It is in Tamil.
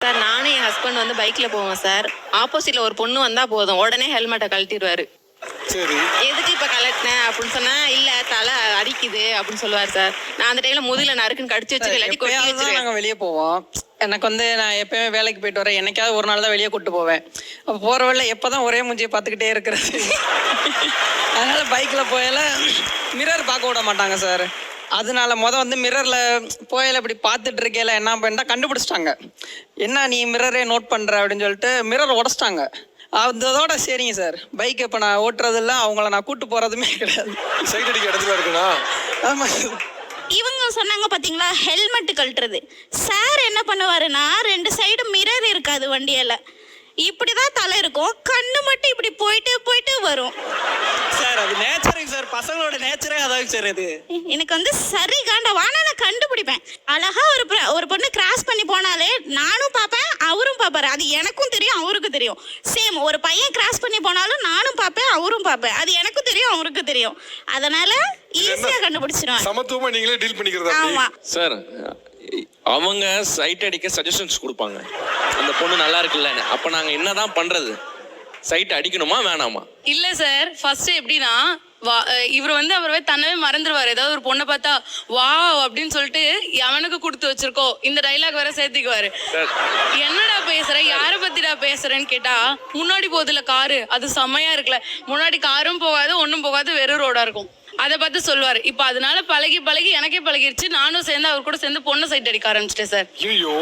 சார் நானும் என் ஹஸ்பண்ட் வந்து பைக்ல போவோம் சார். ஆப்போசிட்ல ஒரு பொண்ணு வந்தா போதும் உடனே ஹெல்மெட்டை கழட்டிடுவாரு. சரி. எதுக்கு இப்ப கலட்டினேன் அப்படின்னு சொன்னா இல்ல தலை அடிக்குது அப்படின்னு சொல்லுவார் சார். நான் அந்த டைம்ல முதுகுல நறுக்குன்னு கடிச்சு வச்சு இல்லாட்டி கொட்டி வச்சிருவேன். நாங்க வெளியே போவோம். எனக்கு வந்து நான் எப்பயுமே வேலைக்கு போயிட்டு வரேன். என்னைக்காவது ஒரு நாள் தான் வெளியே கூட்டு போவேன். அப்போ போற வழியில எப்பதான் ஒரே மூஞ்சியை பார்த்துக்கிட்டே இருக்கிறது. அதனால பைக்ல போயில மிரர் பார்க்க விட மாட்டாங்க சார். அதனால வந்து மிரர்ல போயில இப்படி பார்த்துட்டு இருக்கையில என்ன பண்ணிட்டா கண்டுபிடிச்சிட்டாங்க. என்ன நீ மிரரே நோட் பண்ற அப்படின்னு சொல்லிட்டு மிரர் உடச்சிட்டாங்க. அதோட சரிங்க சார், பைக் இப்போ நான் ஓட்டுறது இல்லை, அவங்கள நான் கூட்டு போறதுமே கிடையாது. சைட் அடிக்க இடத்துல இருக்குண்ணா. ஆமா. இவங்க சொன்னாங்க பாத்தீங்களா ஹெல்மெட் கழட்டுறது. சார் என்ன பண்ணுவாருன்னா 2 சைடு மிரர் இருக்காது வண்டியில, இப்படிதான் தலை இருக்கும், கண்ணு மட்டும் இப்படி போயிட்டு போயிட்டு வரும் சார். அது நேச்சருங்க சார், பசங்களோட நேச்சரே அதான் சார். இது எனக்கு வந்து சரி காண்டா நான் கண்டுபிடிப்பேன். அழகா ஒரு பொண்ணு கிராஸ் பண்ணி போனாலே நானும் பார்ப்பேன் அவரும் பார்ப்பாரு. அது எனக்கும் தெரியும் அவருக்கும் தெரியும். சேம் ஒரு பையன் கிராஸ் பண்ணி போனாலும் நானும் பார்ப்பேன் அவரும் பார்ப்பேன். அது எனக்கும் தெரியும் அவருக்கும் தெரியும். அதனால ஈஸியா கண்டுபிடிச்சிருவேன். சமத்துவமா நீங்களே டீல் பண்ணிக்கிறதா? ஆமா சார். அவங்க சைட் அடிக்க சஜஷன்ஸ் கொடுப்பாங்க, அந்த பொண்ணு நல்லா இருக்குல்ல. அப்ப நாங்க என்னதான் பண்றது? சைட் அடிக்கணுமா வேணாமா? இல்ல சார், ஃபர்ஸ்ட் எப்படின்னா இவர் வந்து அவரவே தன்னவே மறந்துடுவாரு. ஏதாவது ஒரு பொண்ணை பார்த்தா வா அப்படின்னு சொல்லிட்டு அவனுக்கு கொடுத்து வச்சிருக்கோம் இந்த டைலாக் வேற சேர்த்துக்குவாரு. என்னடா பேசுற, யார பத்திடா பேசுறேன்னு கேட்டா முன்னாடி போகுதுல காரு, அது செம்மையா இருக்குல்ல, முன்னாடி காரும் போகாது ஒன்னும் போகாது வெறும் ரோடா இருக்கும், அதை பார்த்து சொல்லுவாரு. இப்ப அதனால பழகி பழகி எனக்கே பழகிருச்சு. நானும் சேர்ந்து அவர் கூட சேர்ந்து பொண்ணு சைட் அடிக்க ஆரம்பிச்சிட்டேன் சார். ஐயோ.